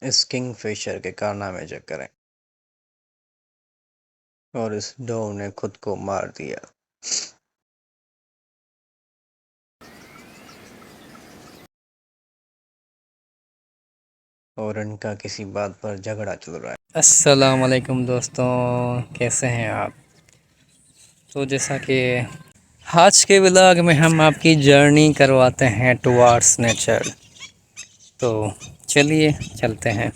اس king فشر کے کارنامے چیک کریں، اور اس ڈو نے خود کو مار دیا۔ اور ان کا کسی بات پر جھگڑا چل رہا ہے۔ السلام علیکم دوستوں، کیسے ہیں آپ؟ تو جیسا کہ آج کے ولاگ میں ہم آپ کی جرنی کرواتے ہیں ٹوارڈس نیچر، تو چلیے چلتے ہیں۔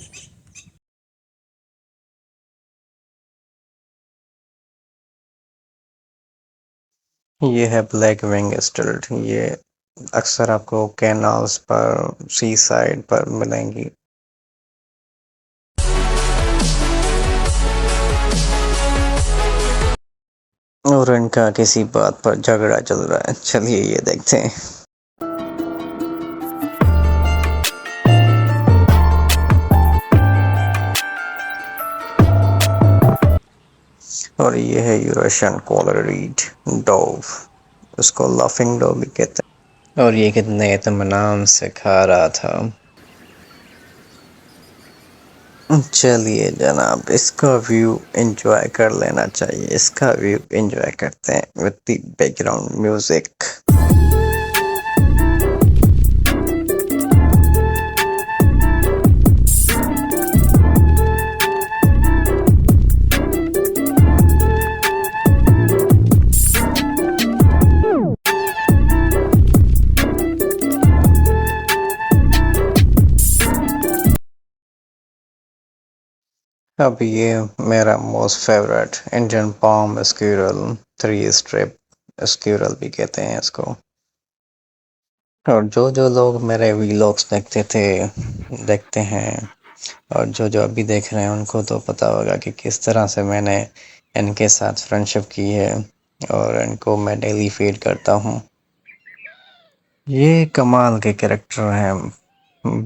یہ ہے بلیک ونگ اسٹلٹ، یہ اکثر آپ کو کینالز پر، سی سائڈ پر ملیں گی۔ اور ان کا کسی بات پر جھگڑا چل رہا ہے، چلیے یہ دیکھتے ہیں۔ اور یہ ہے یوریشین کوالریڈ ڈو، اس کو لافنگ ڈو بھی کہتے ہیں۔ اور یہ کتنے اطمینان سے کھا رہا تھا۔ چلیے جناب، اس کا ویو انجوائے کر لینا چاہیے، اس کا ویو انجوائے کرتے ہیں with the background music. اب یہ میرا most favourite Indian palm squirrel, 3 strip squirrel بھی کہتے ہیں اس کو۔ اور جو لوگ میرے ویلاگس دیکھتے ہیں اور جو ابھی دیکھ رہے ہیں، ان کو تو پتہ ہوگا کہ کس طرح سے میں نے ان کے ساتھ فرینڈشپ کی ہے، اور ان کو میں ڈیلی فیڈ کرتا ہوں۔ یہ کمال کے کریکٹر ہیں،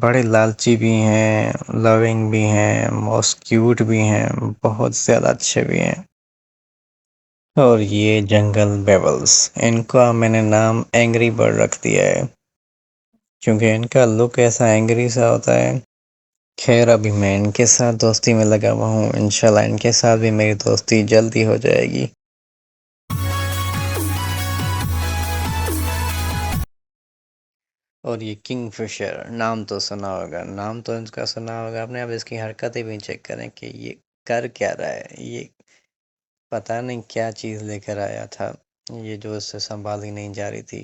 بڑے لالچی بھی ہیں، لونگ بھی ہیں، موسٹ کیوٹ بھی ہیں، بہت زیادہ اچھے بھی ہیں۔ اور یہ جنگل بیبلز، ان کا میں نے نام اینگری برڈ رکھ دیا ہے، کیونکہ ان کا لک ایسا اینگری سا ہوتا ہے۔ خیر، ابھی میں ان کے ساتھ دوستی میں لگا ہوا ہوں، انشاءاللہ ان کے ساتھ بھی میری دوستی جلدی ہو جائے گی۔ اور یہ کنگ فشر، نام تو سنا ہوگا، نام تو ان کا سنا ہوگا آپ نے، اب اس کی حرکتیں بھی چیک کریں کہ یہ کر کیا رہا ہے۔ یہ پتہ نہیں کیا چیز لے کر آیا تھا، یہ جو اس سے سنبھالی نہیں جا رہی تھی،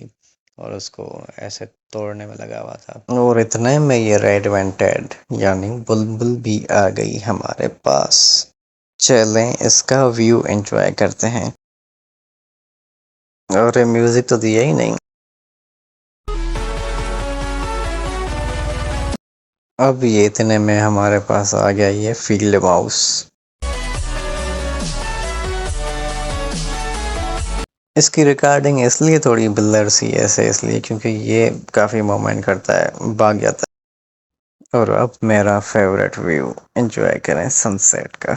اور اس کو ایسے توڑنے میں لگا ہوا تھا۔ اور اتنے میں یہ ریڈ وینٹیڈ یعنی بلبل بھی آ گئی ہمارے پاس۔ چلیں اس کا ویو انجوائے کرتے ہیں۔ اور میوزک تو دیا ہی نہیں۔ اب یہ اتنے میں ہمارے پاس آ گیا یہ فیلڈ ماؤس۔ اس کی ریکارڈنگ اس لیے تھوڑی بلر سی ایسے اس لیے کیونکہ یہ کافی مومنٹ کرتا ہے، بھاگ جاتا ہے۔ اور اب میرا فیوریٹ ویو انجوائے کریں سن سیٹ کا۔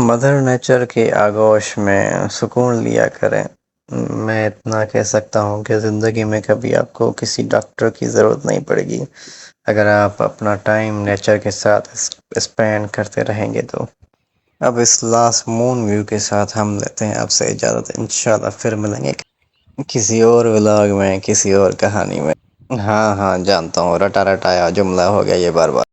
مدر نیچر کے آغوش میں سکون لیا کریں۔ میں اتنا کہہ سکتا ہوں کہ زندگی میں کبھی آپ کو کسی ڈاکٹر کی ضرورت نہیں پڑے گی، اگر آپ اپنا ٹائم نیچر کے ساتھ اسپینڈ کرتے رہیں گے تو۔ اب اس لاسٹ مون ویو کے ساتھ ہم لیتے ہیں آپ سے اجازت، انشاءاللہ پھر ملیں گے کسی اور ولاگ میں، کسی اور کہانی میں۔ ہاں جانتا ہوں، رٹا رٹایا جملہ ہو گیا یہ بار بار۔